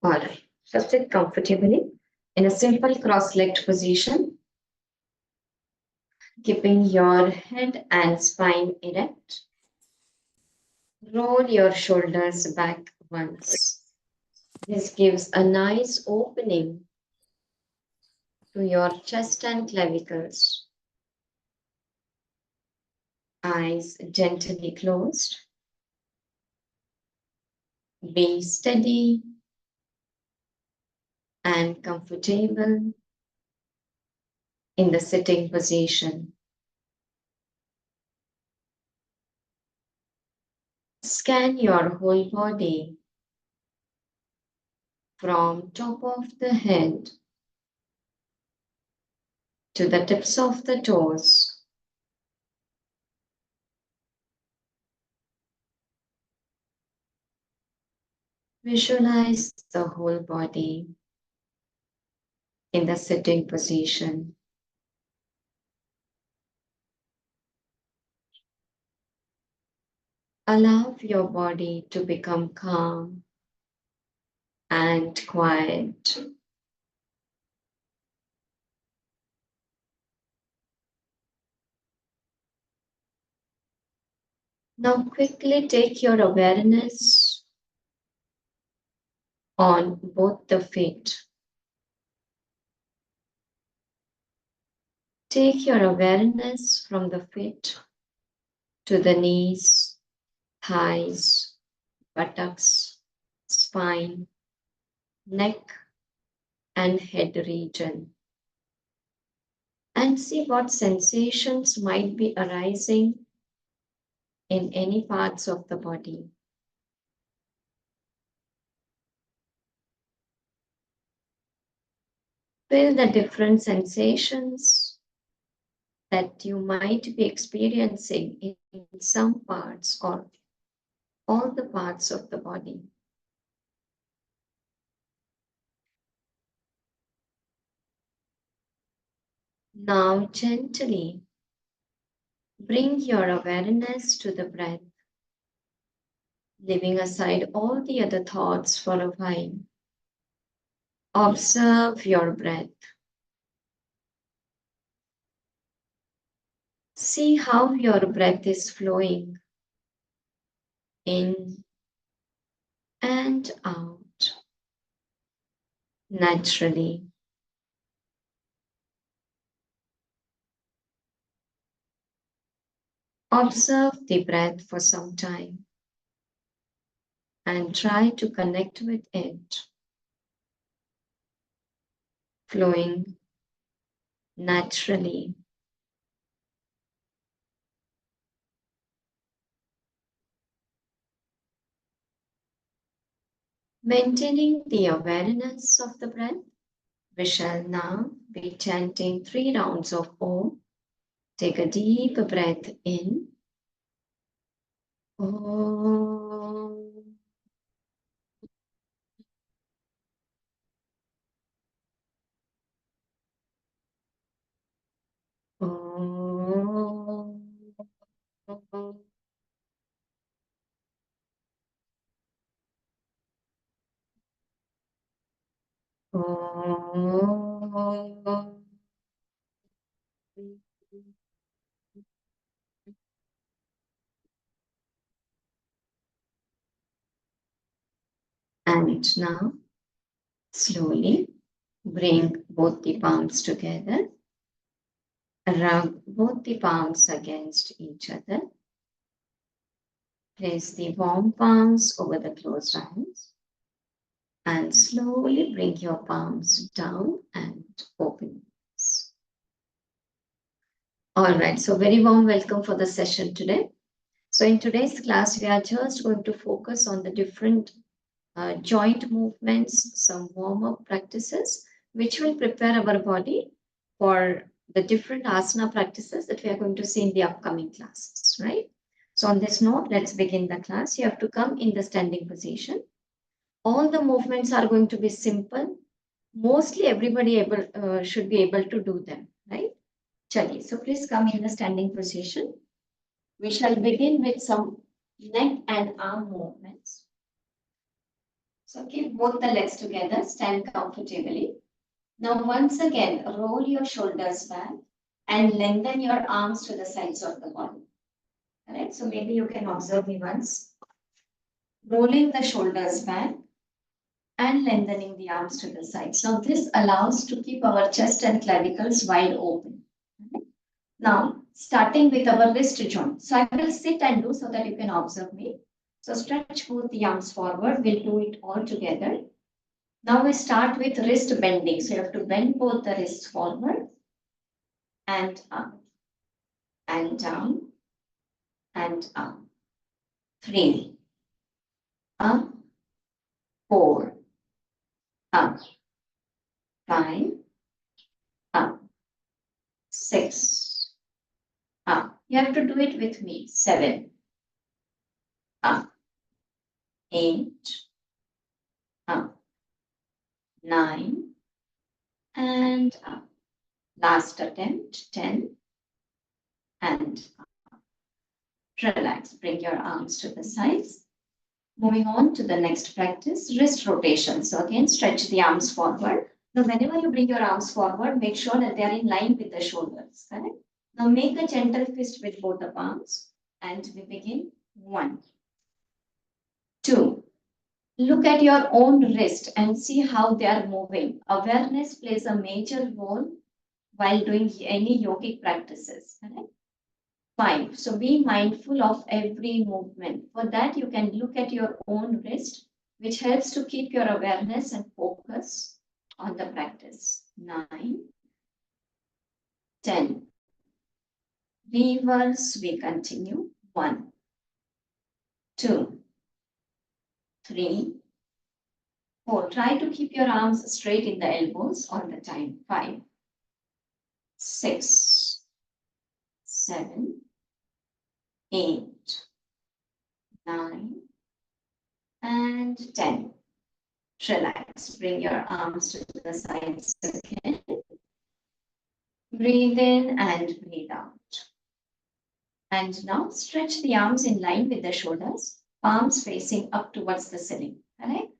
All right. So sit comfortably in a simple cross-legged position, keeping your head and spine erect. Roll your shoulders back once. This gives a nice opening to your chest and clavicles. Eyes gently closed. Be steady and comfortable in the sitting position. Scan your whole body from top of the head to the tips of the toes. Visualize the whole body in the sitting position. Allow your body to become calm and quiet. Now quickly take your awareness on both the feet. Take your awareness from the feet to the knees, thighs, buttocks, spine, neck, and head region. And see what sensations might be arising in any parts of the body. Feel the different sensations that you might be experiencing in some parts or all the parts of the body. Now gently bring your awareness to the breath, leaving aside all the other thoughts for a while. Observe your breath. See how your breath is flowing in and out naturally. Observe the breath for some time and try to connect with it, flowing naturally. Maintaining the awareness of the breath, we shall now be chanting 3 rounds of Om. Take a deep breath in. Om. Om. Om. And now, slowly bring both the palms together. Rub both the palms against each other. Place the warm palms over the closed eyes. And slowly bring your palms down and open. All right, so very warm welcome for the session today. So in today's class, we are just going to focus on the different joint movements, some warm-up practices, which will prepare our body for the different asana practices that we are going to see in the upcoming classes, right? So on this note, let's begin the class. You have to come in the standing position. All the movements are going to be simple. Mostly everybody should be able to do them, right? Chaliye, so please come in the standing position. We shall begin with some neck and arm movements. So keep both the legs together, stand comfortably. Now once again, roll your shoulders back and lengthen your arms to the sides of the body. Alright, so maybe you can observe me once. Rolling the shoulders back and lengthening the arms to the sides. Now this allows to keep our chest and clavicles wide open. Now, starting with our wrist joint. So I will sit and do so that you can observe me. So stretch both the arms forward. We'll do it all together. Now we start with wrist bending. So you have to bend both the wrists forward and up and down and up. 3, up, 4, up, 5, up, 6, up. You have to do it with me. 7, up, 8, up, 9, and up. Last attempt, 10, and up. Relax. Bring your arms to the sides. Moving on to the next practice, wrist rotation. So again, stretch the arms forward. Now, whenever you bring your arms forward, make sure that they are in line with the shoulders. Correct? Now, make a gentle fist with both the palms, and we begin. 1, 2. Look at your own wrist and see how they are moving. Awareness plays a major role while doing any yogic practices. Correct? 5. So be mindful of every movement. For that, you can look at your own wrist, which helps to keep your awareness and focus on the practice. 9, 10. Reverse, we continue. 1, 2, 3, 4. Try to keep your arms straight in the elbows all the time. 5, 6, 7, 8, 9, and 10. Relax. Bring your arms to the sides again. Breathe in and breathe out. And now stretch the arms in line with the shoulders, palms facing up towards the ceiling. Correct?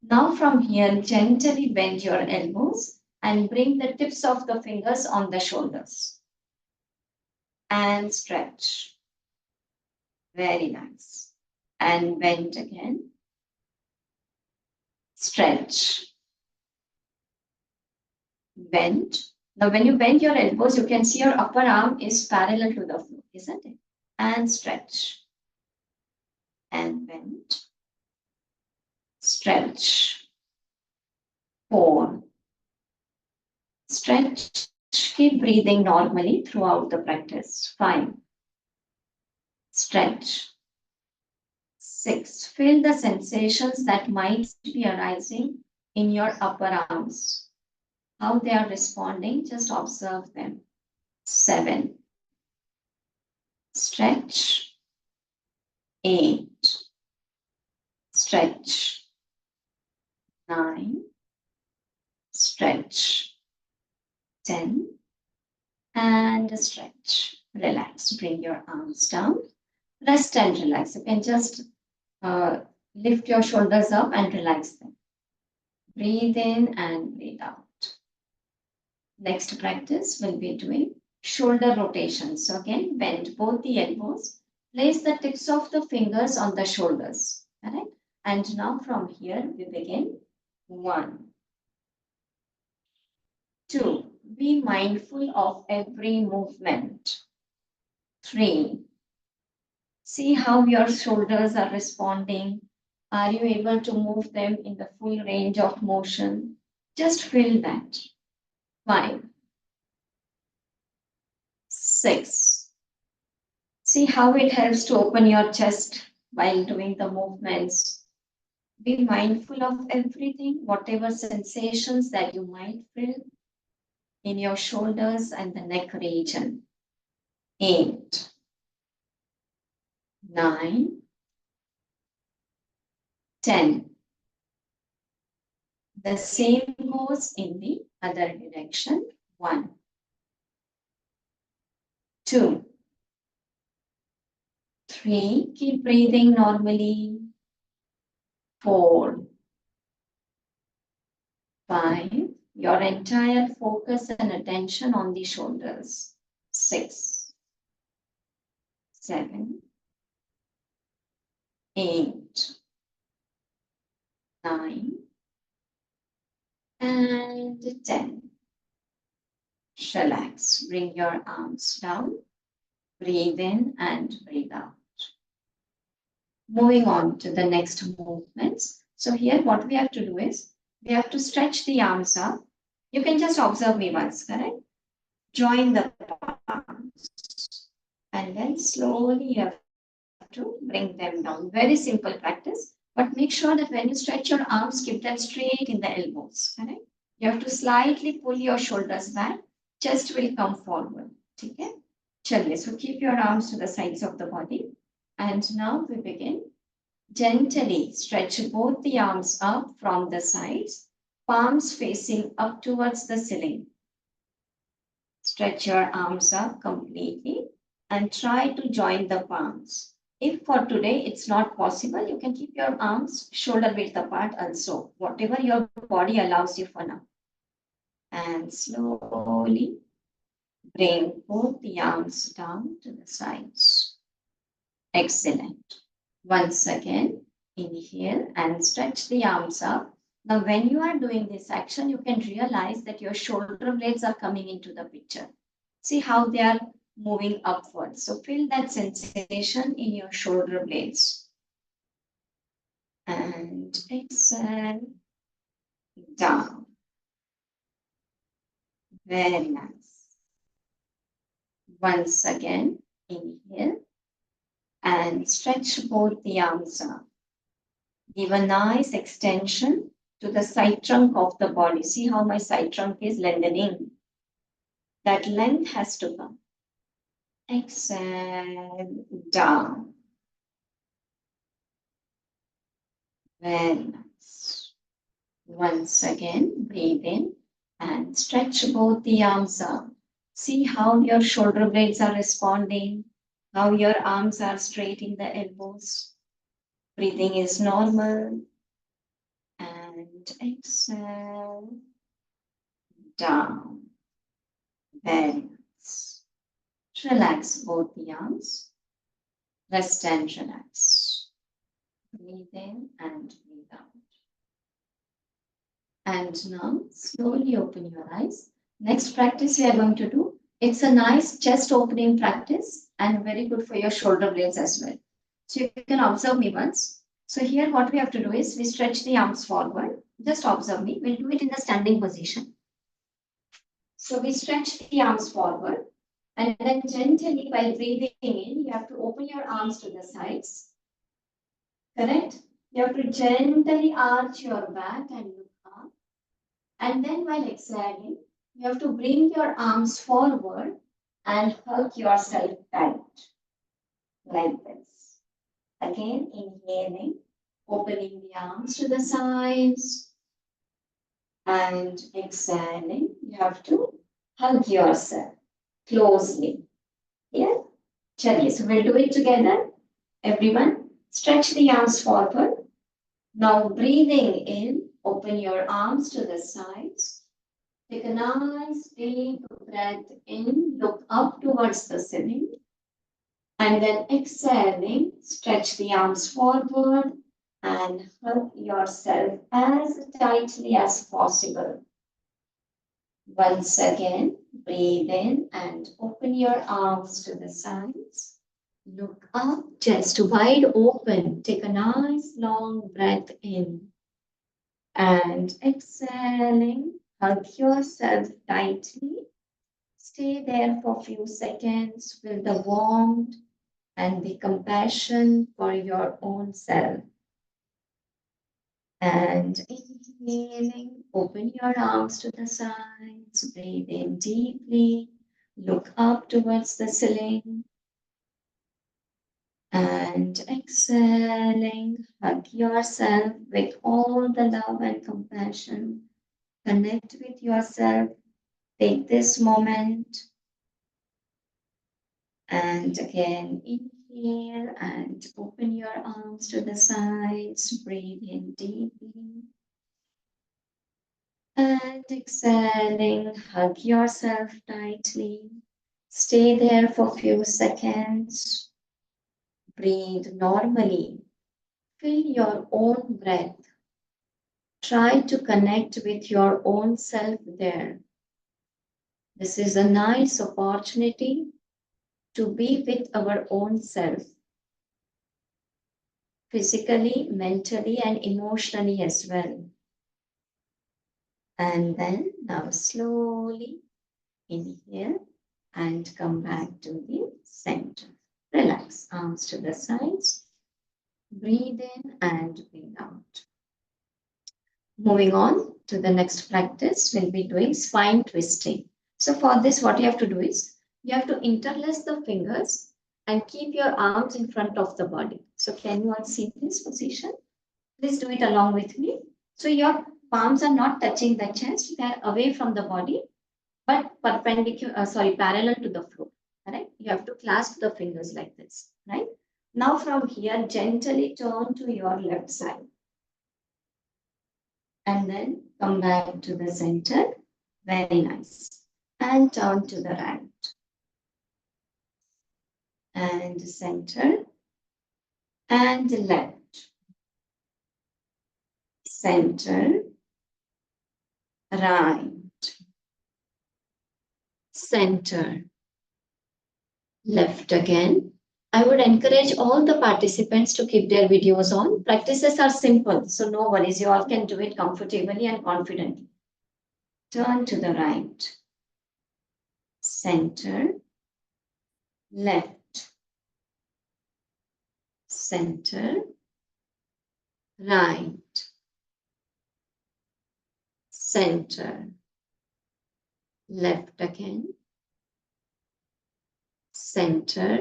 Now from here, gently bend your elbows and bring the tips of the fingers on the shoulders. And stretch. Very nice. And bend again. Stretch. Bend. Now, when you bend your elbows, you can see your upper arm is parallel to the floor, isn't it? And stretch. And bend. Stretch. 4. Stretch. Keep breathing normally throughout the practice. 5. Stretch. 6. Feel the sensations that might be arising in your upper arms. How they are responding, just observe them. 7. Stretch. 8. Stretch. 9. Stretch. 10. And stretch. Relax. Bring your arms down. Rest and relax. You can just lift your shoulders up and relax them. Breathe in and breathe out. Next practice will be doing shoulder rotation. So again, bend both the elbows. Place the tips of the fingers on the shoulders. Correct? And now from here, we begin. 1, 2. Be mindful of every movement. 3. See how your shoulders are responding. Are you able to move them in the full range of motion? Just feel that. 5, 6. See how it helps to open your chest while doing the movements. Be mindful of everything, whatever sensations that you might feel in your shoulders and the neck region. 8, 9, 10. The same goes in the other direction. 1, 2, 3. Keep breathing normally. 4, 5. Your entire focus and attention on the shoulders. 6, 7, 8, 9, and 10. Relax. Bring your arms down. Breathe in and breathe out. Moving on to the next movements. So here what we have to do is, we have to stretch the arms up. You can just observe me once, correct? Join the palms. And then slowly you have to bring them down. Very simple practice. But make sure that when you stretch your arms, keep them straight in the elbows, correct? You have to slightly pull your shoulders back. Chest will come forward. Okay? Chaliye. So keep your arms to the sides of the body. And now we begin. Gently stretch both the arms up from the sides, palms facing up towards the ceiling. Stretch your arms up completely and try to join the palms. If for today it's not possible, you can keep your arms shoulder width apart also, whatever your body allows you for now. And slowly bring both the arms down to the sides. Excellent. Once again, inhale and stretch the arms up. Now, when you are doing this action, you can realize that your shoulder blades are coming into the picture. See how they are moving upwards. So feel that sensation in your shoulder blades. And exhale down. Very nice. Once again, inhale and stretch both the arms up. Give a nice extension to the side trunk of the body. See how my side trunk is lengthening. That length has to come. Exhale down. Very nice. Once again, breathe in and stretch both the arms up. See how your shoulder blades are responding, how your arms are straight in the elbows. Breathing is normal. And exhale down. Very nice. Relax both the arms. Rest and relax. Breathe in and breathe out. And now slowly open your eyes. Next practice we are going to do. It's a nice chest opening practice and very good for your shoulder blades as well. So you can observe me once. So here what we have to do is we stretch the arms forward. Just observe me. We'll do it in the standing position. So we stretch the arms forward. And then gently, while breathing in, you have to open your arms to the sides. Correct? You have to gently arch your back and look up. And then while exhaling, you have to bring your arms forward and hug yourself tight. Like this. Again, inhaling, opening the arms to the sides. And exhaling, you have to hug yourself closely. Yeah? Chaliye. So we'll do it together. Everyone, stretch the arms forward. Now breathing in, open your arms to the sides. Take a nice deep breath in, look up towards the ceiling. And then exhaling, stretch the arms forward and hug yourself as tightly as possible. Once again, breathe in and open your arms to the sides. Look up, chest wide open. Take a nice long breath in. And exhaling, hug yourself tightly. Stay there for a few seconds with the warmth and the compassion for your own self. And inhaling, open your arms to the sides, breathe in deeply, look up towards the ceiling. And exhaling, hug yourself with all the love and compassion. Connect with yourself. Take this moment. And again, inhale and open your arms to the sides. Breathe in deeply. And exhaling, hug yourself tightly. Stay there for a few seconds. Breathe normally. Feel your own breath. Try to connect with your own self there. This is a nice opportunity to be with our own self, physically, mentally, and emotionally as well. And then now slowly inhale and come back to the center. Relax, arms to the sides. Breathe in and breathe out. Moving on to the next practice, we'll be doing spine twisting. So for this, what you have to do is, you have to interlace the fingers and keep your arms in front of the body. So can you all see this position? Please do it along with me. So your palms are not touching the chest, they are away from the body, but parallel to the floor. Right? You have to clasp the fingers like this, right? Now from here, gently turn to your left side and then come back to the center. Very nice. And turn to the right and center and left, center, right, center, left again. I would encourage all the participants to keep their videos on. Practices are simple, so no worries. You all can do it comfortably and confidently. Turn to the right, center, left, center, right, center, left again, center,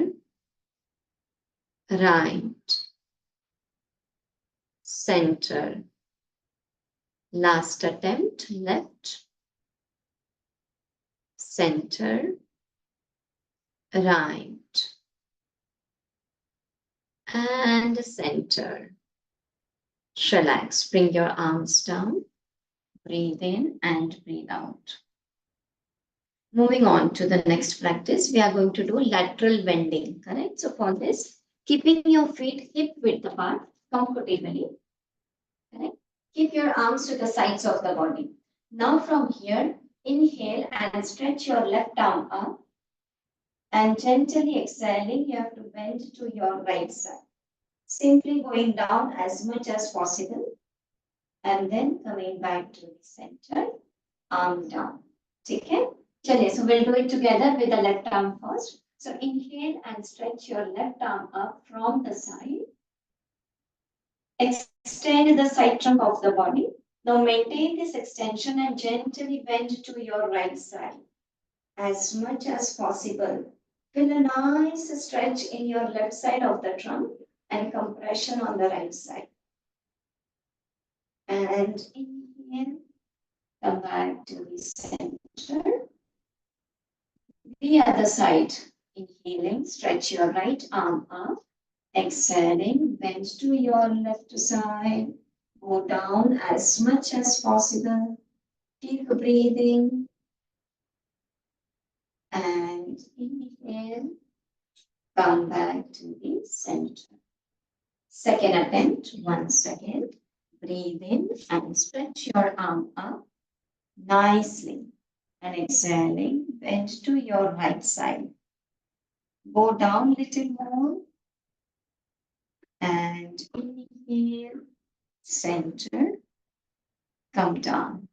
right, center. Last attempt, left, center, right, and center. Relax, bring your arms down, breathe in and breathe out. Moving on to the next practice, we are going to do lateral bending, correct? So for this, keeping your feet hip width apart comfortably, correct? Keep your arms to the sides of the body. Now from here, inhale and stretch your left arm up and gently exhaling, you have to bend to your right side. Simply going down as much as possible and then coming back to the center, arm down. Okay? Chaliye, so we'll do it together with the left arm first. So inhale and stretch your left arm up from the side. Extend the side trunk of the body. Now maintain this extension and gently bend to your right side as much as possible. Feel a nice stretch in your left side of the trunk and compression on the right side. And inhale, come back to the center. The other side, inhaling, stretch your right arm up. Exhaling, bend to your left side. Go down as much as possible. Keep breathing. And inhale, come back to the center. Second attempt, once again. Breathe in and stretch your arm up nicely. And exhaling, bend to your right side. Go down a little more. And inhale, center, come down.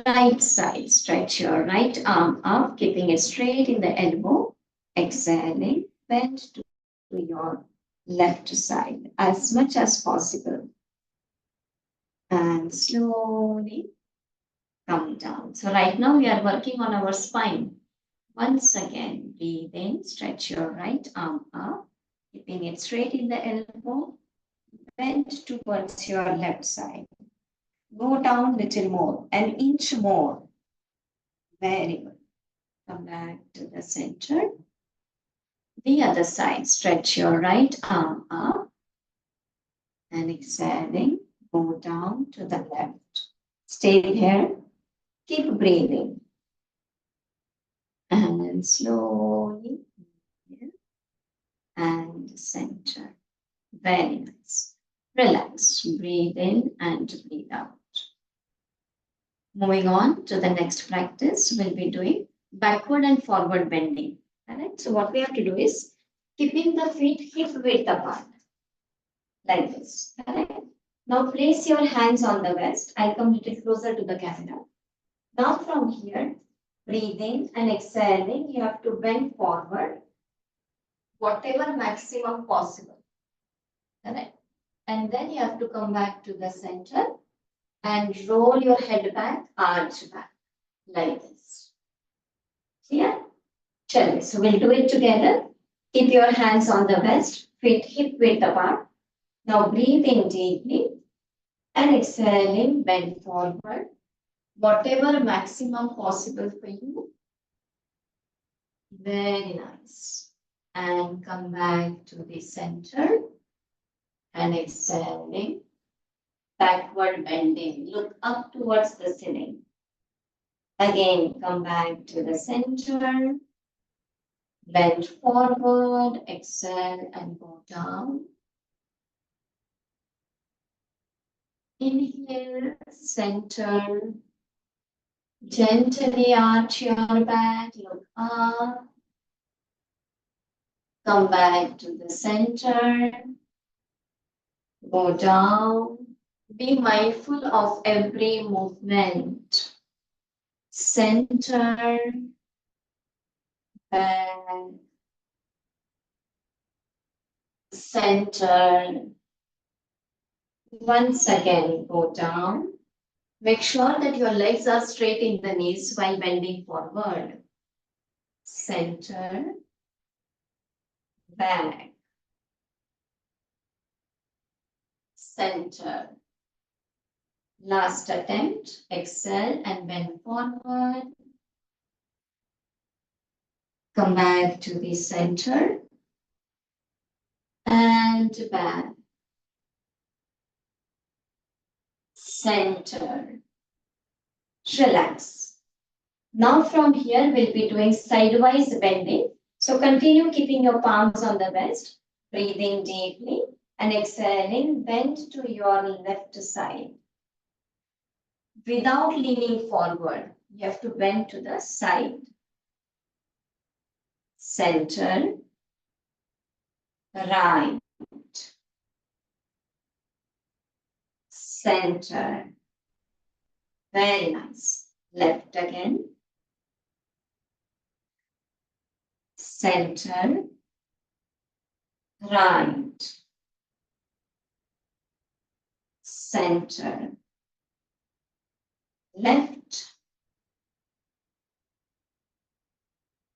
Right side, stretch your right arm up, keeping it straight in the elbow. Exhaling, bend to your left side as much as possible. And slowly come down. So right now we are working on our spine. Once again, breathe in, stretch your right arm up, keeping it straight in the elbow. Bend towards your left side. Go down a little more, an inch more. Very good. Come back to the center. The other side, stretch your right arm up and exhaling, go down to the left. Stay here. Keep breathing. And slowly here and center. Very nice. Relax. Breathe in and breathe out. Moving on to the next practice, we'll be doing backward and forward bending. Alright, so what we have to do is keeping the feet hip width apart, like this. Alright. Now place your hands on the waist. I'll come a little closer to the camera. Now from here, breathing and exhaling, you have to bend forward, whatever maximum possible. Alright. And then you have to come back to the center and roll your head back, arch back, like this. Clear? Chale. So we'll do it together. Keep your hands on the waist, feet hip width apart. Now breathe in deeply and exhaling, bend forward, whatever maximum possible for you. Very nice. And come back to the center and exhaling, backward bending. Look up towards the ceiling. Again, come back to the center. Bend forward, exhale and go down. Inhale, center. Gently arch your back, look up. Come back to the center. Go down. Be mindful of every movement. Center. Back. Center. Once again, go down. Make sure that your legs are straight in the knees while bending forward. Center. Back. Center. Last attempt. Exhale and bend forward. Come back to the center. And back. Center. Relax. Now from here, we'll be doing sidewise bending. So continue keeping your palms on the waist, breathing deeply and exhaling, bend to your left side. Without leaning forward, you have to bend to the side. Center, right, center. Very nice. Left again. Center, right, center, left,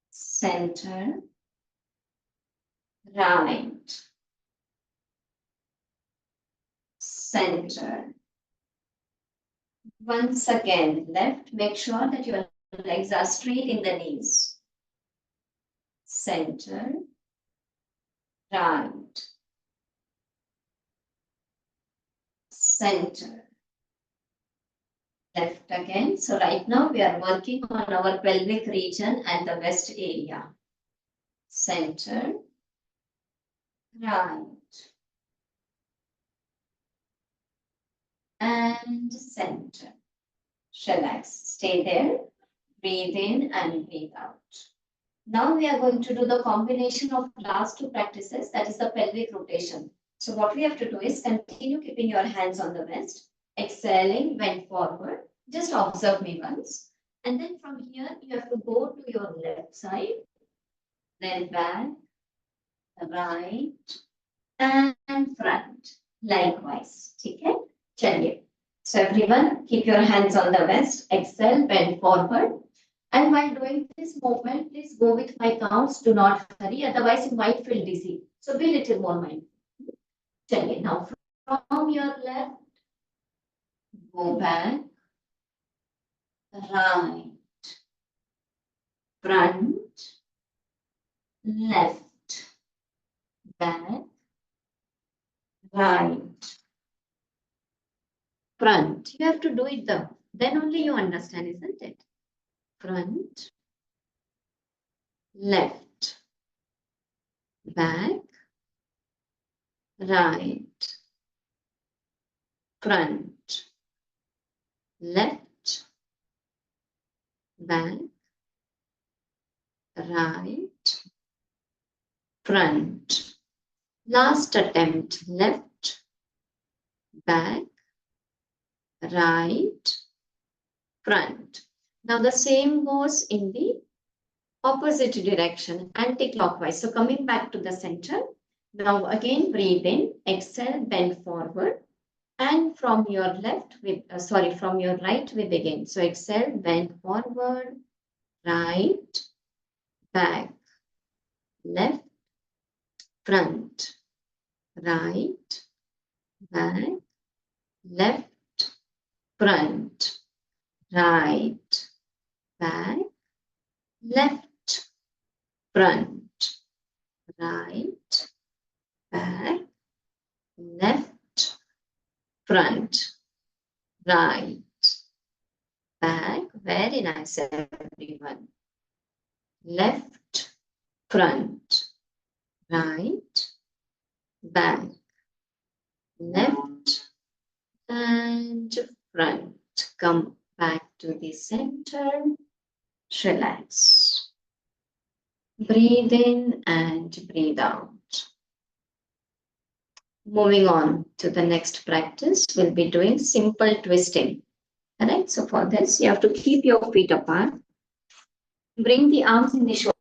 center, right, center. Once again, left, make sure that your legs are straight in the knees. Center, right, center, left again. So right now we are working on our pelvic region and the waist area. Center, right, and center. Relax, stay there, breathe in and breathe out. Now we are going to do the combination of last two practices, that is the pelvic rotation. So what we have to do is continue keeping your hands on the waist, exhaling, bend forward. Just observe me once. And then from here, you have to go to your left side, then back, right, and front. Likewise. Okay? Chaliye. So everyone, keep your hands on the waist, exhale, bend forward. And while doing this movement, please go with my counts. Do not hurry, otherwise you might feel dizzy. So be a little more mindful. Chaliye. Now from your left, go back, right, front, left, back, right, front. You have to do it Then only you understand, isn't it? Front, left, back, right, front, left, back, right, front. Last attempt, left, back, right, front. Now the same goes in the opposite direction, anti-clockwise. So coming back to the center, now again breathe in, exhale, bend forward, and from your left with, from your right we begin. So exhale, bend forward, right, back, left, front, right, back, left, front, right, back, left, front, right, back, left, front, right, back. Very nice, everyone. Left, front, right, back, left, and front. Come back to the center. Relax. Breathe in and breathe out. Moving on to the next practice, we'll be doing simple twisting. Alright, so for this, you have to keep your feet apart. Bring the arms in the shoulder.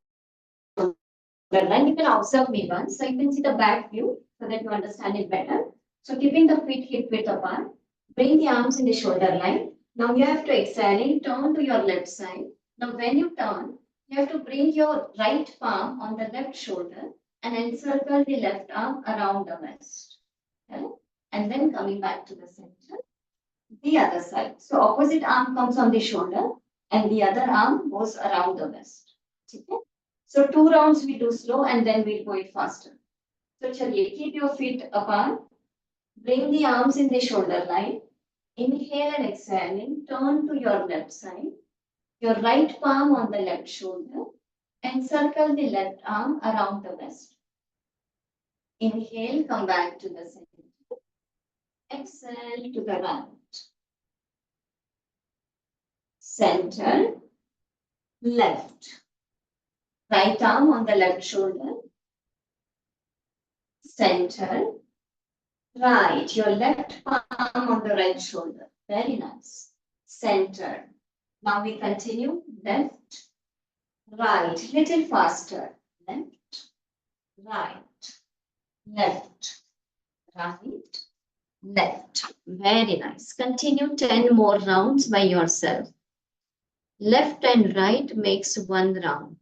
And you can observe me once, so you can see the back view so that you understand it better. So keeping the feet hip width apart, bring the arms in the shoulder line. Now you have to exhale, turn to your left side. Now when you turn, you have to bring your right palm on the left shoulder and encircle the left arm around the waist. Okay? And then coming back to the center, the other side. So opposite arm comes on the shoulder and the other arm goes around the waist. Okay? So 2 rounds we do slow and then we'll go it faster. So chaliye, keep your feet apart. Bring the arms in the shoulder line. Inhale and exhaling. Turn to your left side. Your right palm on the left shoulder. Encircle the left arm around the waist. Inhale, come back to the center. Exhale to the right. Center. Left. Right arm on the left shoulder. Center. Right, your left palm on the right shoulder. Very nice. Center. Now we continue. Left, right, little faster. Left, right, left, right, left. Very nice. Continue 10 more rounds by yourself. Left and right makes 1 round.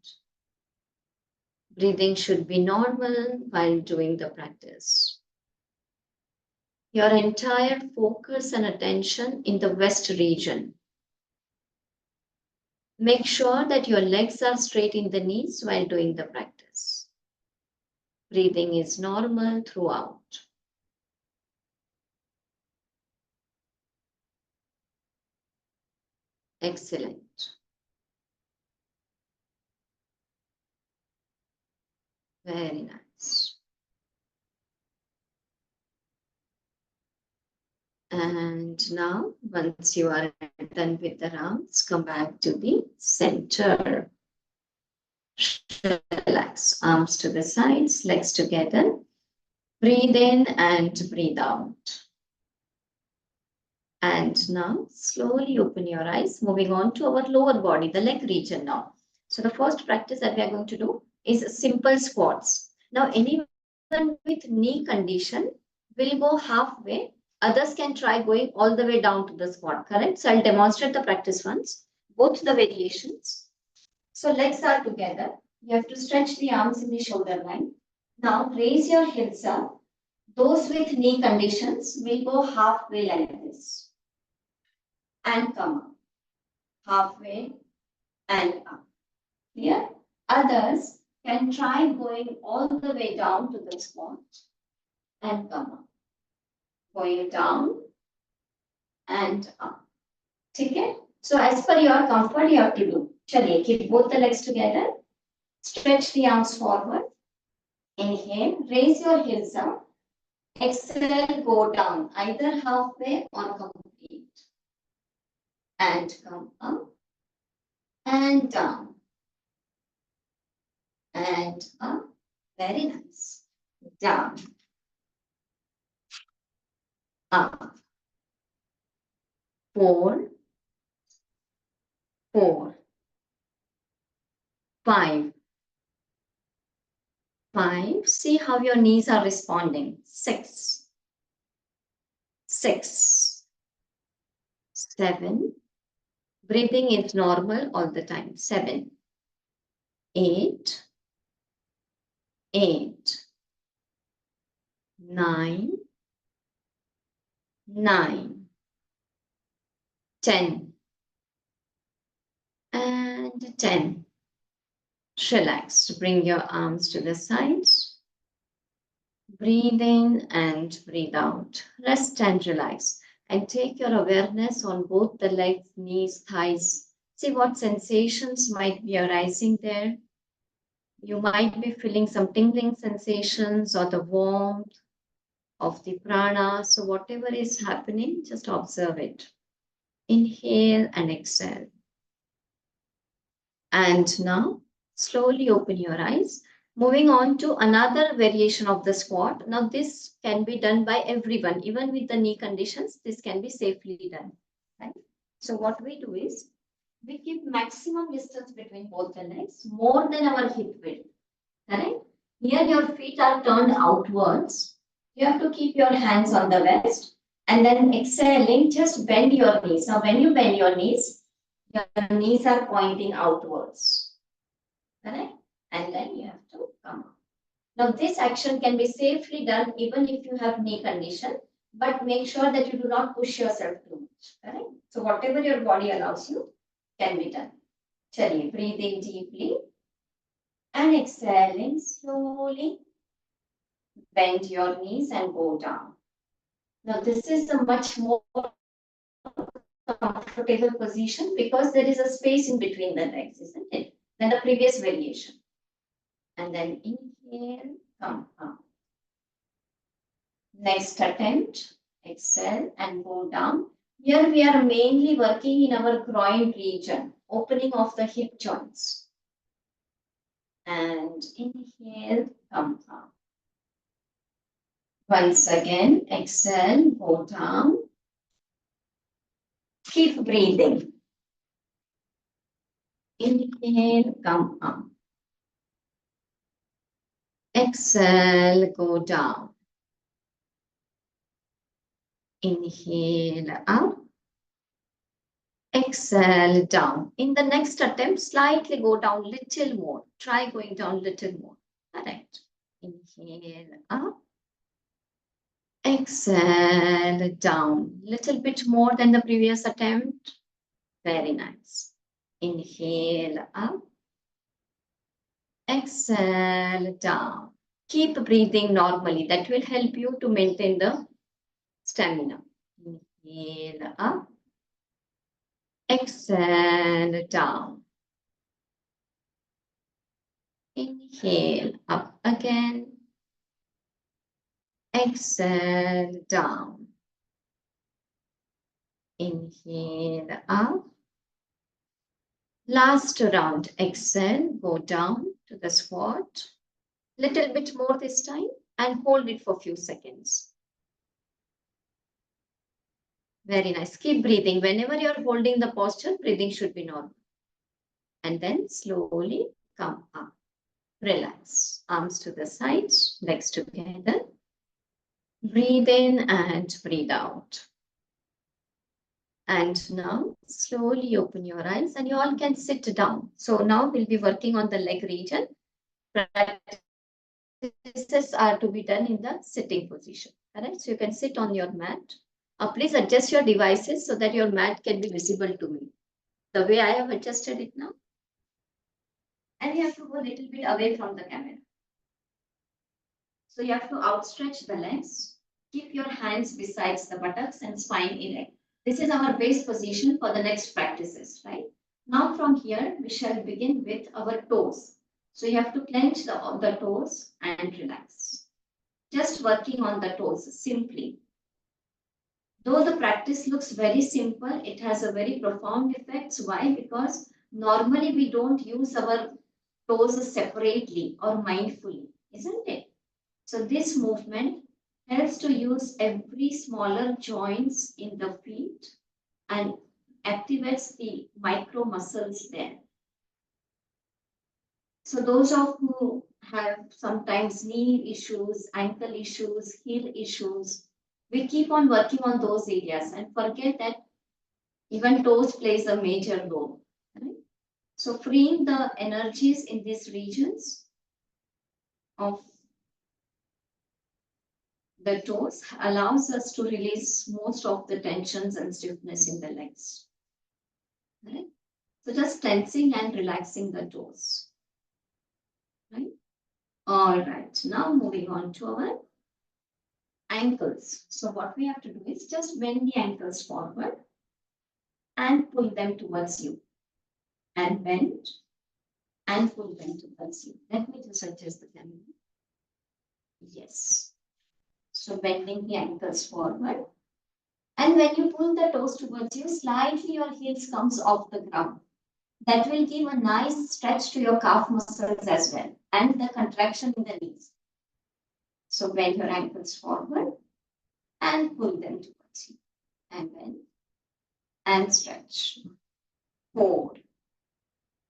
Breathing should be normal while doing the practice. Your entire focus and attention in the west region. Make sure that your legs are straight in the knees while doing the practice. Breathing is normal throughout. Excellent. Very nice. And now, once you are done with the rounds, come back to the center. Relax. Arms to the sides, legs together. Breathe in and breathe out. And now, slowly open your eyes, moving on to our lower body, the leg region now. So the first practice that we are going to do is simple squats. Now, anyone with knee condition will go halfway. Others can try going all the way down to the squat, correct? So I'll demonstrate the practice once, both the variations. So legs are together. You have to stretch the arms in the shoulder line. Now raise your hips up. Those with knee conditions will go halfway like this. And come up. Halfway and up. Here, others can try going all the way down to the squat and come up. Going down and up. Okay? So as per your comfort, you have to do. Chaliye, keep both the legs together. Stretch the arms forward. Inhale, raise your heels up. Exhale, go down, either halfway or complete. And come up and down and up. Very nice. Down, up. 4, 4, 5, 5. See how your knees are responding. 6, 6, 7. Breathing is normal all the time. 7, 8, 8, 9, 9, 10, and 10. Relax. Bring your arms to the sides. Breathe in and breathe out. Rest and relax. And take your awareness on both the legs, knees, thighs. See what sensations might be arising there. You might be feeling some tingling sensations or the warmth of the prana. So, whatever is happening, just observe it. Inhale and exhale. And now, slowly open your eyes. Moving on to another variation of the squat. Now, this can be done by everyone, even with the knee conditions. This can be safely done. Right? So, what we do is we keep maximum distance between both the legs, more than our hip width. Correct? Here, your feet are turned outwards. You have to keep your hands on the waist, and then exhaling, just bend your knees. Now, when you bend your knees are pointing outwards. Correct? And then you have to come up. Now, this action can be safely done even if you have knee condition, but make sure that you do not push yourself too much. Correct? So, whatever your body allows you can be done. Chaliye, breathe in deeply and exhaling slowly. Bend your knees and go down. Now, this is a much more comfortable position because there is a space in between the legs, isn't it? Than the previous variation. And then inhale, come up. Next attempt, exhale and go down. Here we are mainly working in our groin region, opening of the hip joints. And inhale, come up. Once again, exhale, go down. Keep breathing. Inhale, come up. Exhale, go down. Inhale up. Exhale down. In the next attempt, slightly go down little more. Try going down little more. Correct. Inhale up. Exhale down. Little bit more than the previous attempt. Very nice. Inhale up. Exhale down. Keep breathing normally. That will help you to maintain the stamina. Inhale up. Exhale down. Inhale up again. Exhale down. Inhale up. Last round. Exhale. Go down to the squat. Little bit more this time and hold it for a few seconds. Very nice. Keep breathing. Whenever you're holding the posture, breathing should be normal. And then slowly come up. Relax. Arms to the sides, legs together. Breathe in and breathe out. And now slowly open your eyes and you all can sit down. So now we'll be working on the leg region. Practices are to be done in the sitting position. All right, so you can sit on your mat. Please adjust your devices so that your mat can be visible to me. The way I have adjusted it now. And you have to go a little bit away from the camera. So you have to outstretch the legs. Keep your hands besides the buttocks and spine erect. This is our base position for the next practices, right? Now from here, we shall begin with our toes. So you have to clench the toes and relax. Just working on the toes simply. Though the practice looks very simple, it has a very profound effects. Why? Because normally we don't use our toes separately or mindfully, isn't it? So this movement helps to use every smaller joints in the feet and activates the micro muscles there. So those of who have sometimes knee issues, ankle issues, heel issues, we keep on working on those areas and forget that even toes plays a major role. Right? So freeing the energies in these regions of the toes allows us to release most of the tensions and stiffness in the legs. Right? So just tensing and relaxing the toes. Right? All right, now moving on to our ankles. So what we have to do is just bend the ankles forward and pull them towards you. And bend and pull them towards you. Let me just adjust the camera. Yes. So bending the ankles forward. And when you pull the toes towards you, slightly your heels comes off the ground. That will give a nice stretch to your calf muscles as well and the contraction in the knees. So bend your ankles forward and pull them towards you. And bend and stretch. Hold.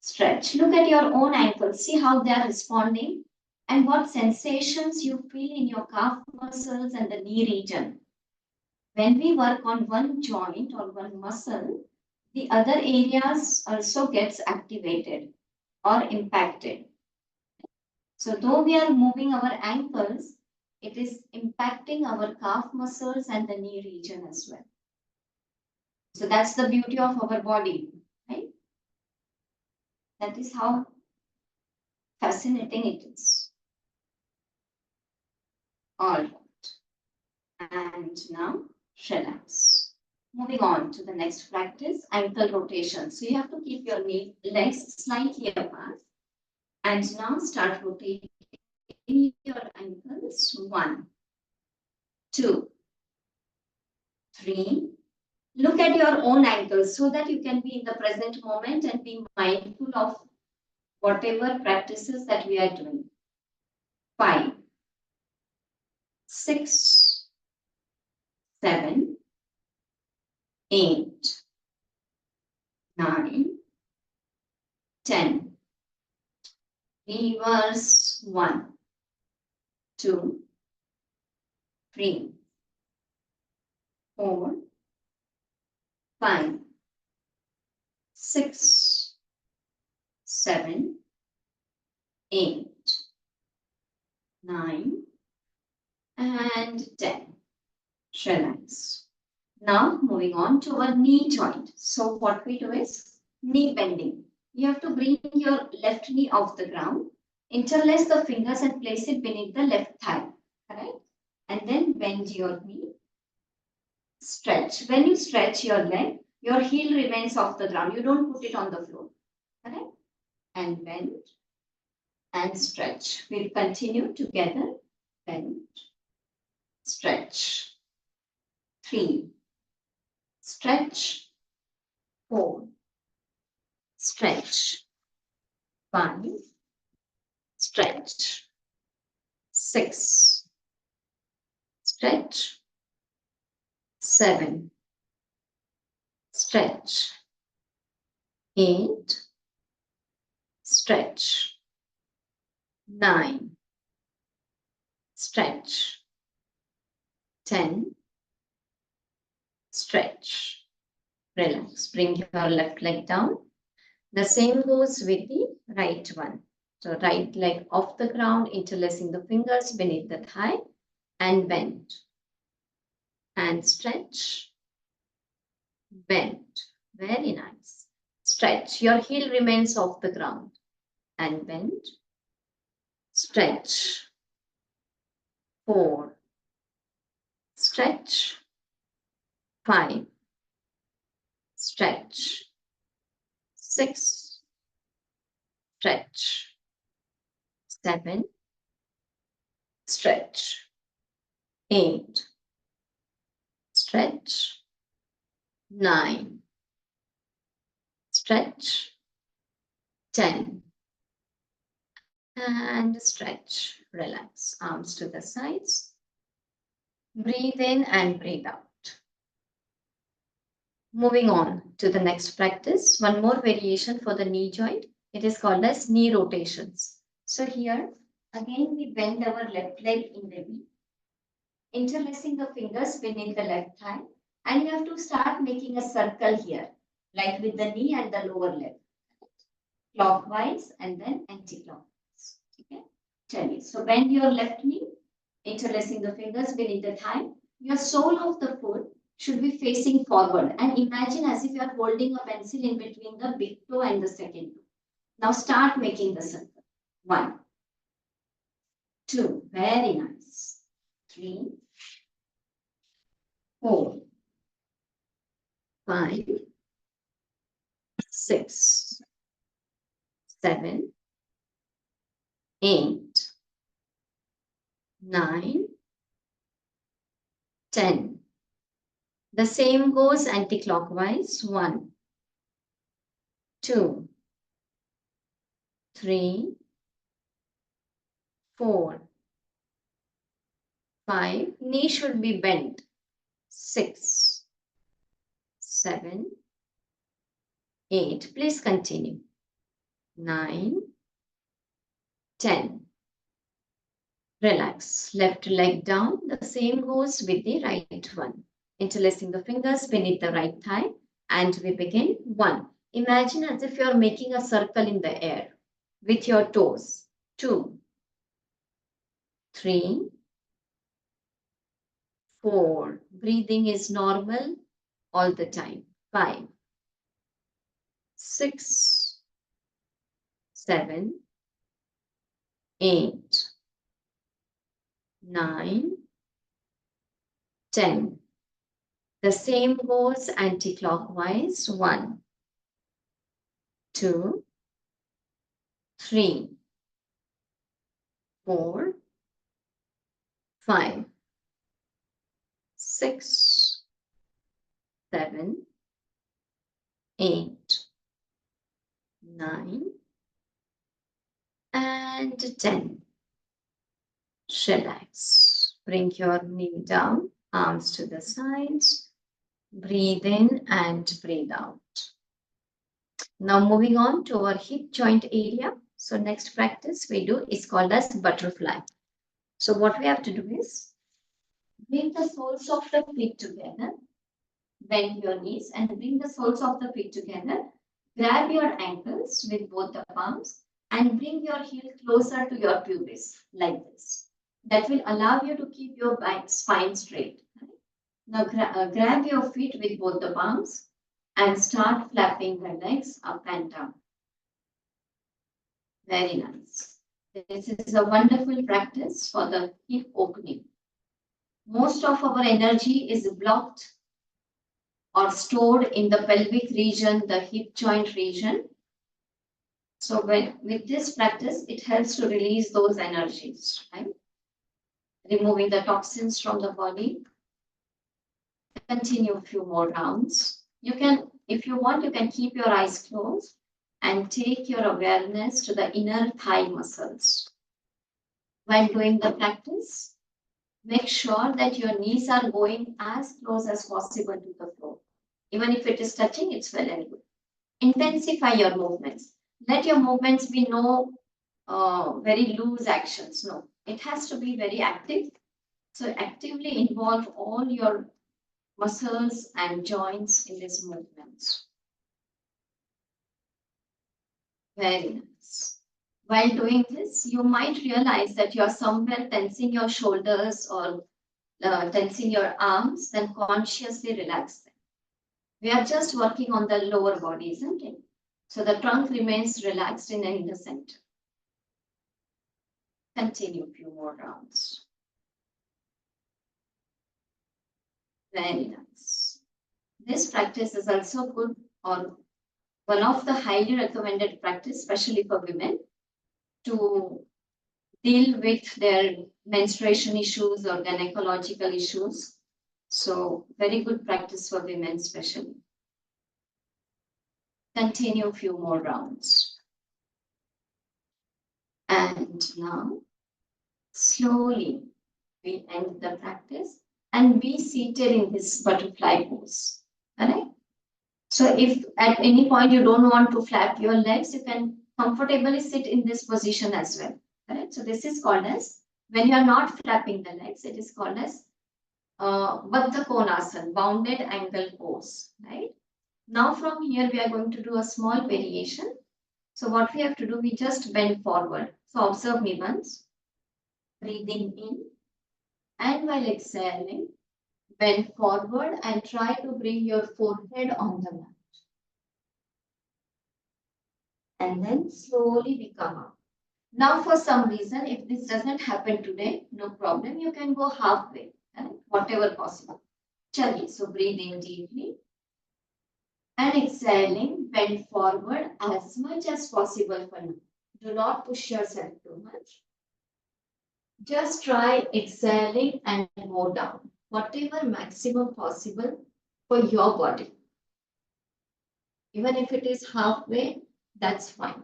Stretch. Look at your own ankles. See how they are responding and what sensations you feel in your calf muscles and the knee region. When we work on one joint or one muscle, the other areas also gets activated or impacted. So though we are moving our ankles, it is impacting our calf muscles and the knee region as well. So that's the beauty of our body, right? That is how fascinating it is. All right. And now relax. Moving on to the next practice, ankle rotation. So you have to keep your legs slightly apart. And now start rotating your ankles. 1, 2, 3. Look at your own ankles so that you can be in the present moment and be mindful of whatever practices that we are doing. 5, 6, 7, 8, 9, 10. Reverse. 1, 2, 3, 4, 5, 6, 7, 8, 9, and 10. Relax. Now moving on to our knee joint. So what we do is knee bending. You have to bring your left knee off the ground, interlace the fingers and place it beneath the left thigh. Correct? And then bend your knee. Stretch. When you stretch your leg, your heel remains off the ground. You don't put it on the floor. Correct? And bend and stretch. We'll continue together. Bend, stretch. 3, stretch. 4, stretch. 5, stretch. 6, stretch. 7, stretch. 8, stretch. 9, stretch. 10, stretch. Relax. Bring your left leg down. The same goes with the right one. So right leg off the ground, interlacing the fingers beneath the thigh and bend. And stretch. Bend. Very nice. Stretch. Your heel remains off the ground. And bend. Stretch. 4. Stretch. 5. stretch, 6, stretch, 7, stretch, 8, stretch, 9, stretch, 10, and stretch, relax, arms to the sides, breathe in and breathe out. Moving on to the next practice, one more variation for the knee joint. It is called as knee rotations. So here, again, we bend our left leg in the V, interlacing the fingers beneath the left thigh, and you have to start making a circle here, like with the knee and the lower leg, clockwise and then anti-clockwise. Okay, tell me. So bend your left knee, interlacing the fingers beneath the thigh. Your sole of the foot should be facing forward, and imagine as if you are holding a pencil in between the big toe and the second toe. Now start making the circle. 1, 2, very nice. 3, 4, 5, 6, 7, 8, 9, 10. The same goes anti-clockwise. 1, 2, 3, 4, 5. Knee should be bent. 6, 7, 8. Please continue. 9, 10. Relax. Left leg down. The same goes with the right one. Interlacing the fingers beneath the right thigh. And we begin. 1. Imagine as if you're making a circle in the air with your toes. 2, 3, 4. Breathing is normal all the time. 5, 6, 7, 8, 9, 10. The same goes anti-clockwise. 1, 2, 3, 4, 5, 6, 7, 8, 9, and 10. Relax. Bring your knee down, arms to the sides. Breathe in and breathe out. Now moving on to our hip joint area. So next practice we do is called as butterfly. So what we have to do is bring the soles of the feet together, bend your knees and bring the soles of the feet together. Grab your ankles with both the palms and bring your heel closer to your pubis like this. That will allow you to keep your spine straight. Now grab your feet with both the palms and start flapping the legs up and down. Very nice. This is a wonderful practice for the hip opening. Most of our energy is blocked or stored in the pelvic region, the hip joint region. So with this practice, it helps to release those energies, right? Removing the toxins from the body. Continue a few more rounds. You can, if you want, you can keep your eyes closed and take your awareness to the inner thigh muscles. While doing the practice, make sure that your knees are going as close as possible to the floor. Even if it is touching, it's well and good. Intensify your movements. Let your movements be no very loose actions. No, it has to be very active. So actively involve all your muscles and joints in these movements. Very nice. While doing this, you might realize that you're somewhere tensing your shoulders or tensing your arms, then consciously relax them. We are just working on the lower body, isn't it? So the trunk remains relaxed in the center. Continue a few more rounds. Very nice. This practice is also good or one of the highly recommended practice, especially for women, to deal with their menstruation issues or gynecological issues. So very good practice for women especially. Continue a few more rounds. And now, slowly, we end the practice and be seated in this butterfly pose. Correct? So if at any point you don't want to flap your legs, you can comfortably sit in this position as well. Correct? So this is called as, when you are not flapping the legs, it is called as Baddha Konasana, bounded angle pose. Right? Now from here, we are going to do a small variation. So what we have to do, we just bend forward. So observe me once. Breathing in, and while exhaling, bend forward and try to bring your forehead on the mat. And then slowly we come up. Now, for some reason, if this doesn't happen today, no problem. You can go halfway, right? Whatever possible. Chaliye. So breathe in deeply. And exhaling, bend forward as much as possible for now. Do not push yourself too much. Just try exhaling and go down. Whatever maximum possible for your body. Even if it is halfway, that's fine.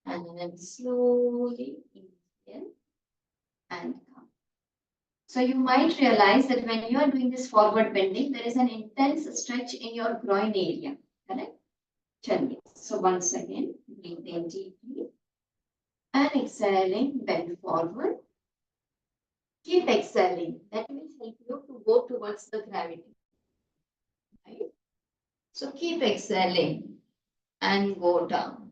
And then slowly inhale and come. So you might realize that when you are doing this forward bending, there is an intense stretch in your groin area. Correct? Chaliye. So once again, breathe in deeply and exhaling, bend forward. Keep exhaling. That will help you to go towards the gravity. Right? So keep exhaling and go down.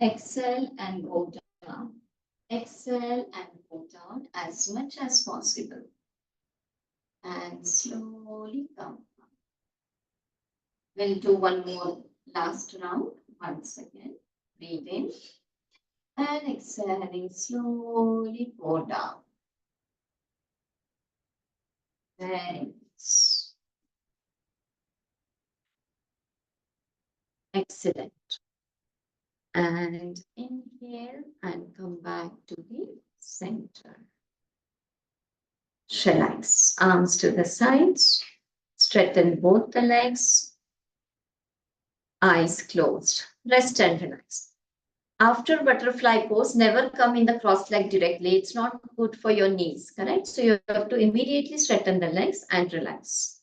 Exhale and go down. Exhale and go down as much as possible. And slowly come up. We'll do one more last round. Once again, breathe in and exhaling, slowly go down. Very nice. Excellent. And inhale and come back to the center. Relax. Arms to the sides. Straighten both the legs. Eyes closed. Rest and relax. After butterfly pose, never come in the cross leg directly. It's not good for your knees, correct? So you have to immediately straighten the legs and relax.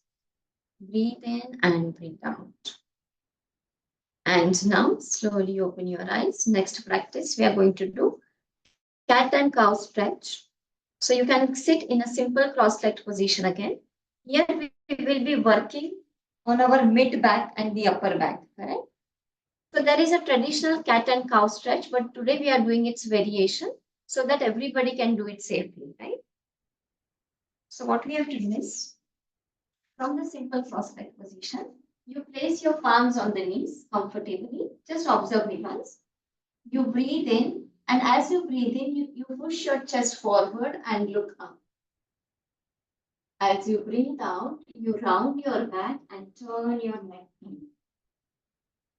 Breathe in and breathe out. And now slowly open your eyes. Next practice, we are going to do cat and cow stretch. So you can sit in a simple cross-legged position again. Here we will be working on our mid back and the upper back, correct? So there is a traditional cat and cow stretch, but today we are doing its variation so that everybody can do it safely, right? So what we have to do is, from the simple cross-legged position, you place your palms on the knees comfortably. Just observe me once. You breathe in, and as you breathe in, you push your chest forward and look up. As you breathe out, you round your back and turn your neck in.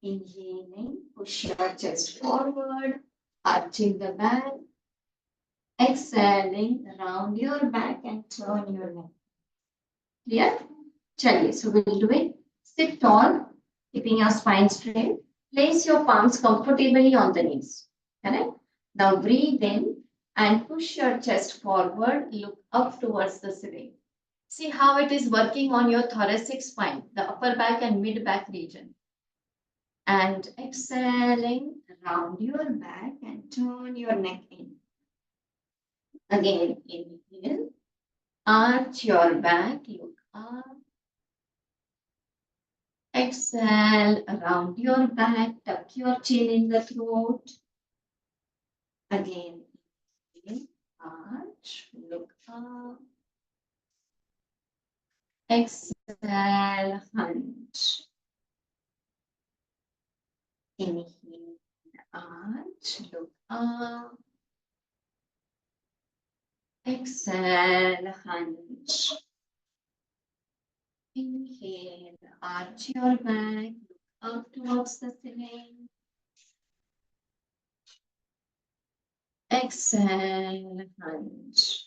Inhaling, push your chest forward, arching the back. Exhaling, round your back and turn your neck. Clear? Chaliye. So we'll do it. Sit tall, keeping your spine straight. Place your palms comfortably on the knees. Correct? Now breathe in and push your chest forward. Look up towards the ceiling. See how it is working on your thoracic spine, the upper back and mid back region. And exhaling, round your back and turn your neck in. Again, inhale, arch your back, look up. Exhale, around your back, tuck your chin in the throat. Again, inhale, arch, look up. Exhale, hunch. Inhale, arch, look up. Exhale, hunch. Inhale, arch your back, look up towards the ceiling. Exhale, hunch.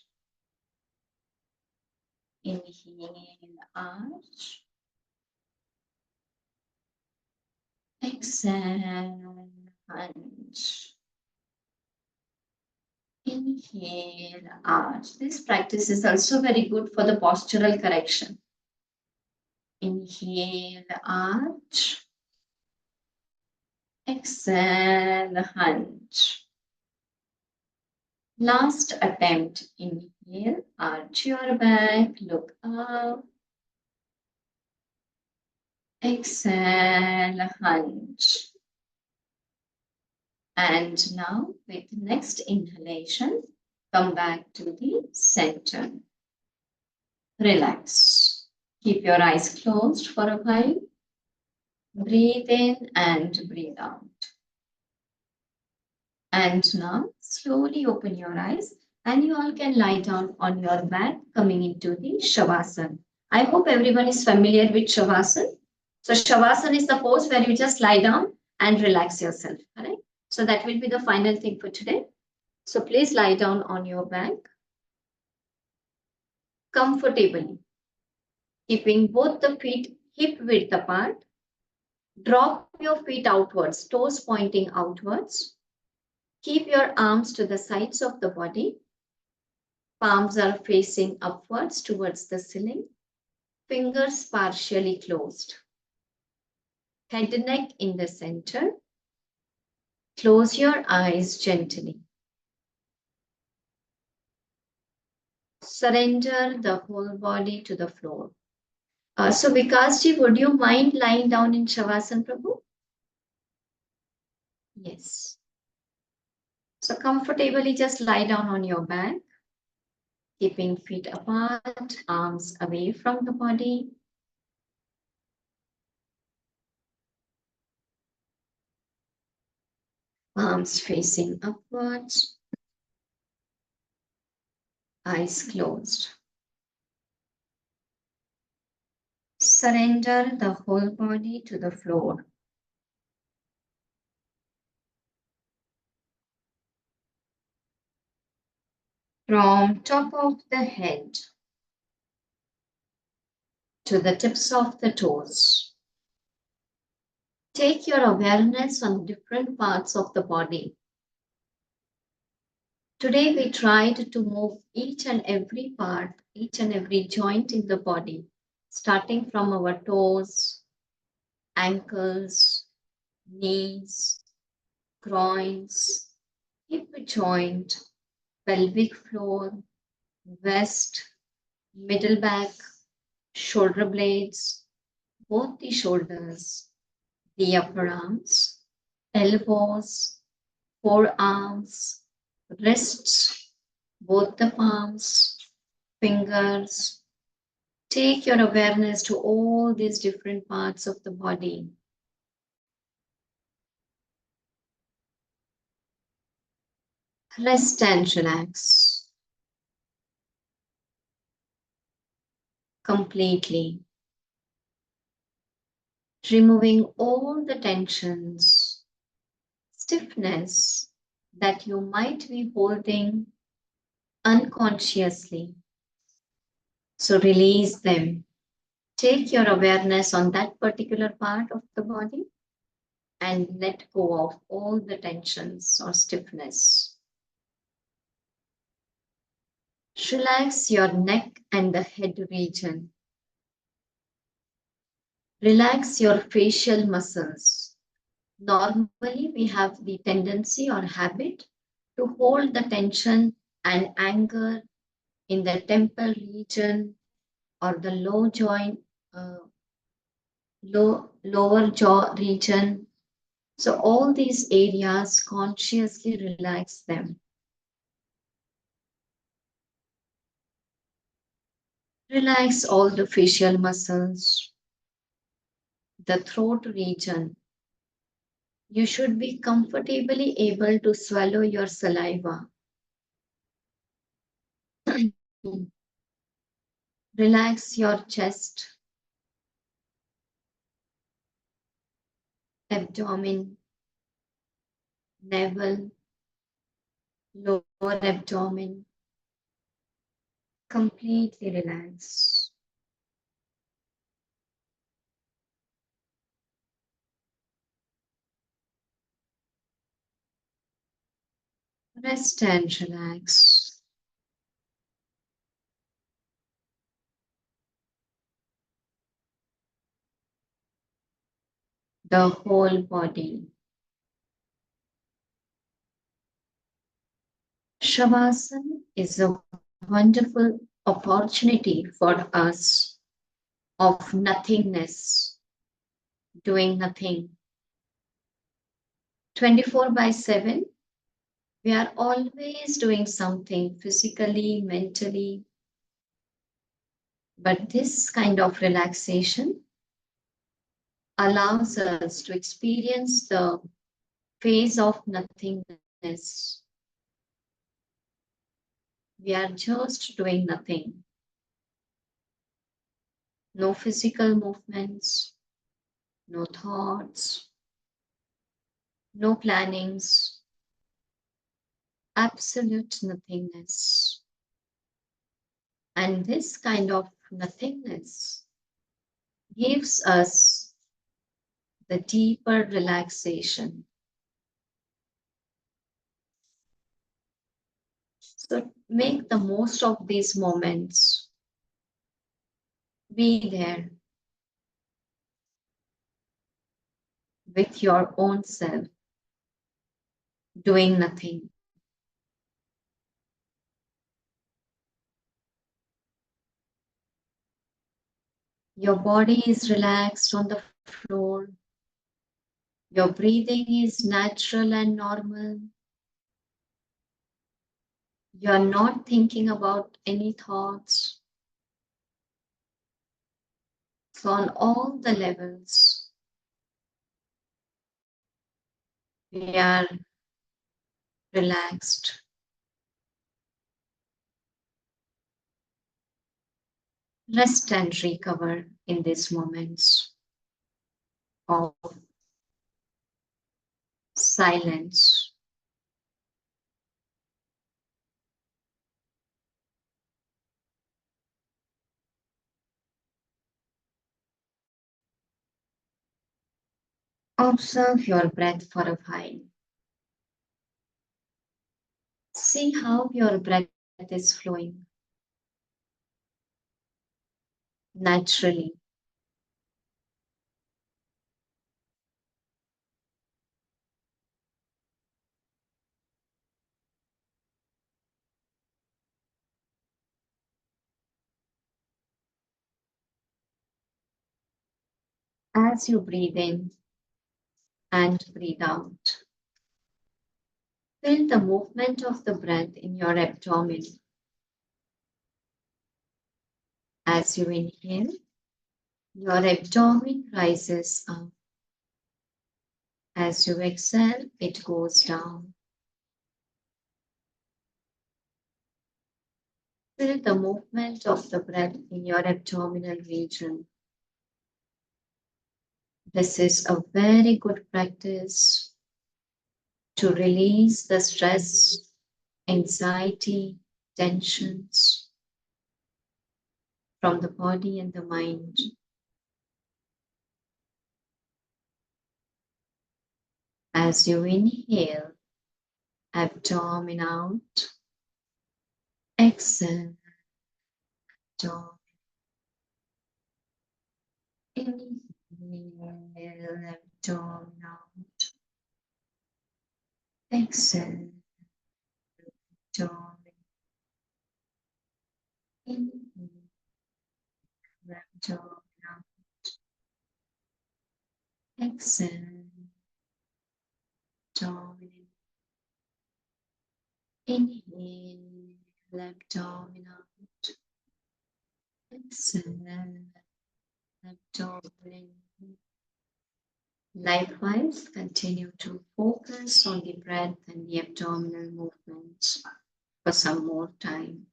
Inhale, arch. Exhale, hunch. Inhale, arch. This practice is also very good for the postural correction. Inhale, arch. Exhale, hunch. Last attempt. Inhale, arch your back, look up. Exhale, hunch. And now with next inhalation, come back to the center. Relax. Keep your eyes closed for a while. Breathe in and breathe out. And now slowly open your eyes and you all can lie down on your back coming into the Shavasana. I hope everyone is familiar with Shavasana. So Shavasana is the pose where you just lie down and relax yourself. Correct? So that will be the final thing for today. So please lie down on your back comfortably, keeping both the feet hip width apart. Drop your feet outwards, toes pointing outwards. Keep your arms to the sides of the body. Palms are facing upwards towards the ceiling. Fingers partially closed. Head and neck in the center. Close your eyes gently. Surrender the whole body to the floor. So Vikasji, would you mind lying down in Shavasana, Prabhu? Yes. So comfortably just lie down on your back, keeping feet apart, arms away from the body. Palms facing upwards, eyes closed. Surrender the whole body to the floor. From top of the head to the tips of the toes. Take your awareness on different parts of the body. Today we tried to move each and every part, each and every joint in the body, starting from our toes, ankles, knees, groins, hip joint, pelvic floor, waist, middle back, shoulder blades, both the shoulders, the upper arms, elbows, forearms, wrists, both the palms, fingers. Take your awareness to all these different parts of the body. Rest and relax completely, removing all the tensions, stiffness that you might be holding unconsciously. So release them. Take your awareness on that particular part of the body and let go of all the tensions or stiffness. Relax your neck and the head region. Relax your facial muscles. Normally, we have the tendency or habit to hold the tension and anger in the temple region or the lower jaw region. So all these areas, consciously relax them. Relax all the facial muscles, the throat region. You should be comfortably able to swallow your saliva. Relax your chest, abdomen, navel, lower abdomen, completely relax. Rest and relax. The whole body. Shavasana is a wonderful opportunity for us of nothingness, doing nothing. 24/7, we are always doing something physically, mentally, but this kind of relaxation allows us to experience the phase of nothingness. We are just doing nothing. No physical movements, no thoughts, no plannings, absolute nothingness. And this kind of nothingness gives us the deeper relaxation. So make the most of these moments. Be there with your own self, doing nothing. Your body is relaxed on the floor. Your breathing is natural and normal. You are not thinking about any thoughts. So, on all the levels, we are relaxed. Rest and recover in these moments of silence. Observe your breath for a while. See how your breath is flowing naturally. As you breathe in and breathe out, feel the movement of the breath in your abdomen. As you inhale, your abdomen rises up. As you exhale, it goes down. Feel the movement of the breath in your abdominal region. This is a very good practice to release the stress, anxiety, tensions from the body and the mind. As you inhale, abdomen out, exhale, abdomen. Inhale, abdomen out, exhale, abdomen. Inhale, abdomen out, exhale, abdomen. Inhale, abdomen out, exhale, abdomen. Likewise, continue to focus on the breath and the abdominal movements for some more time.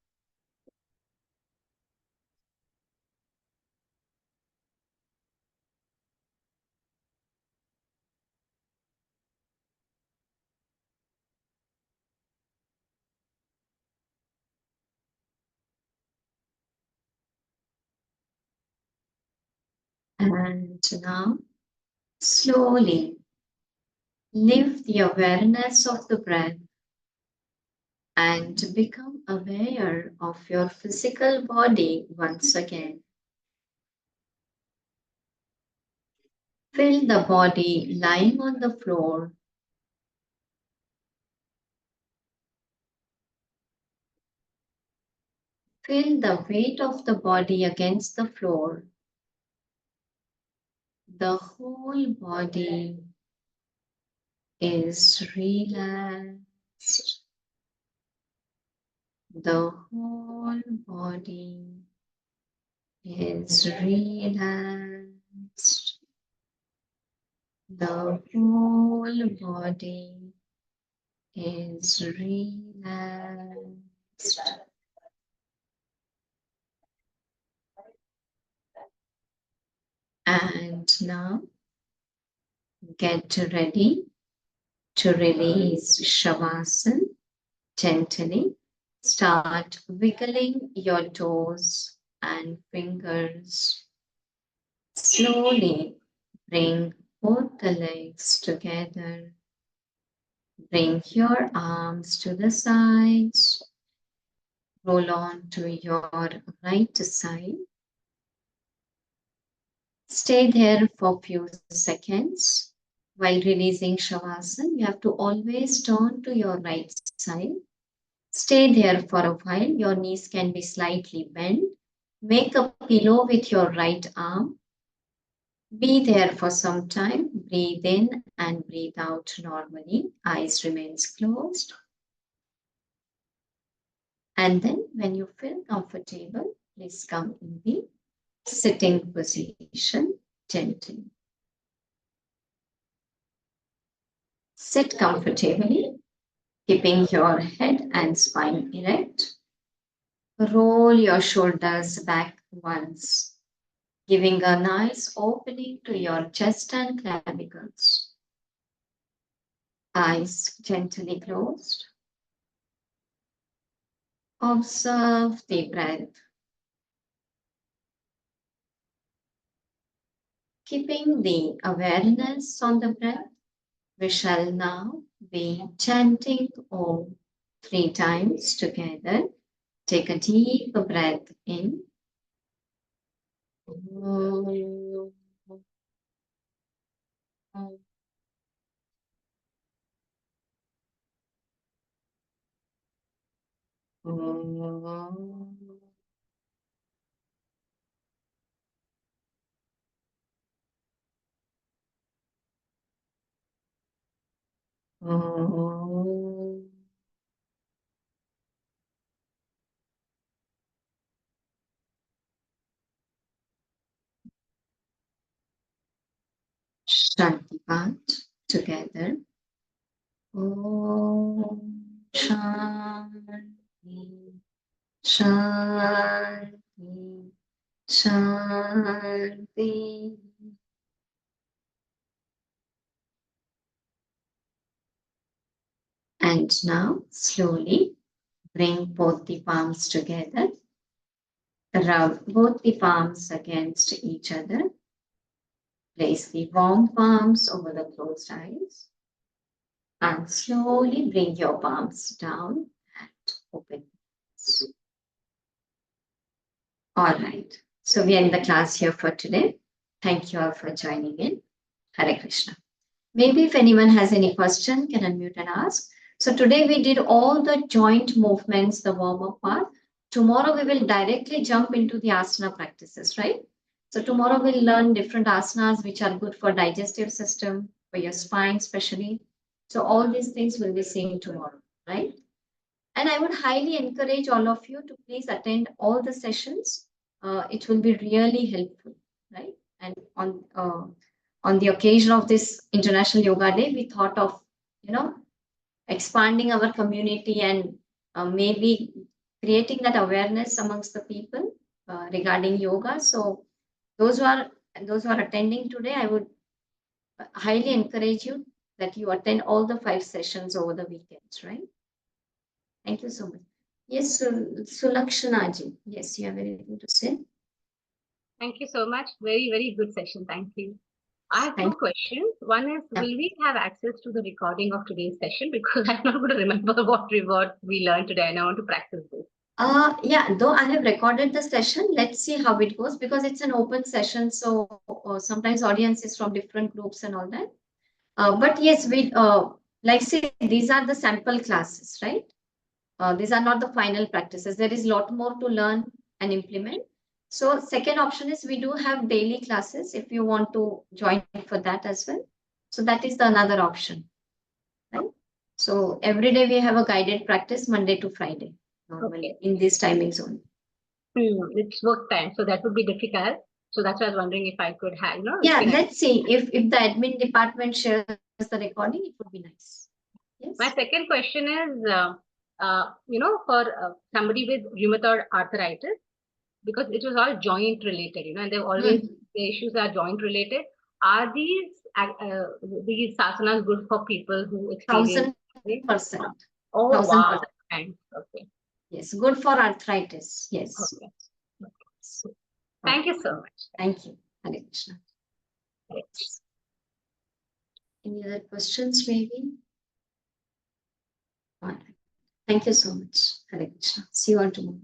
And now, slowly lift the awareness of the breath and become aware of your physical body once again. Feel the body lying on the floor. Feel the weight of the body against the floor. The whole body is relaxed. The whole body is relaxed. The whole body is relaxed. And now get ready to release Shavasana gently. Start wiggling your toes and fingers. Slowly bring both the legs together. Bring your arms to the sides. Roll on to your right side. Stay there for a few seconds. While releasing Shavasana, you have to always turn to your right side. Stay there for a while. Your knees can be slightly bent. Make a pillow with your right arm. Be there for some time. Breathe in and breathe out normally. Eyes remains closed. And then when you feel comfortable, please come in the sitting position gently. Sit comfortably, keeping your head and spine erect. Roll your shoulders back once, giving a nice opening to your chest and clavicles. Eyes gently closed. Observe the breath. Keeping the awareness on the breath, we shall now be chanting Om 3 times together. Take a deep breath in. Om. Om. Om. Shanti Path together. Om Shanti Shanti Shanti. And now slowly bring both the palms together. Rub both the palms against each other. Place the warm palms over the closed eyes. And slowly bring your palms down and open. All right. So we end the class here for today. Thank you all for joining in. Hare Krishna. Maybe if anyone has any question, can unmute and ask. So today we did all the joint movements, the warm-up part. Tomorrow we will directly jump into the asana practices, right? So tomorrow we'll learn different asanas which are good for digestive system, for your spine especially. So all these things will be seen tomorrow, right? And I would highly encourage all of you to please attend all the sessions. It will be really helpful, right? And on the occasion of this International Yoga Day, we thought of, expanding our community and maybe creating that awareness amongst the people regarding yoga. So those who are those who are attending today, I would highly encourage you that you attend all the 5 sessions over the weekends, right? Thank you so much. Yes, Sulakshana ji. Yes, you have anything to say? Thank you so much. Very, very good session. Thank you. I have Thank two questions. One is, you. will we have access to the recording of today's session? Because I'm not going to remember what we learned today, and I want to practice this. Yeah, though I have recorded the session, let's see how it goes because it's an open session. So sometimes audience is from different groups and all that. But yes, like say these are the sample classes, right? These are not the final practices. There is a lot more to learn and implement. So second option is we do have daily classes if you want to join for that as well. So that is the another option, right? So every day we have a guided practice Monday to Friday normally Okay. in this timing zone. It's work time, so that would be difficult. So that's why I was wondering if I could have, Yeah, can I? let's see if the admin department shares the recording, it would be nice. My Yes. second question is, for somebody with rheumatoid arthritis, because it was all joint related, and they've always, Mhm. the issues are joint related. Are these sasanas good for people who experience Thousand it? percent. Oh, 1000%. wow. Thanks. Okay. Yes. Good for arthritis. Yes. Okay. So, Thank okay. you so much. Thank you. Hare Krishna. Any other questions, maybe? All right. Thank you so much. Hare Krishna. See you all tomorrow.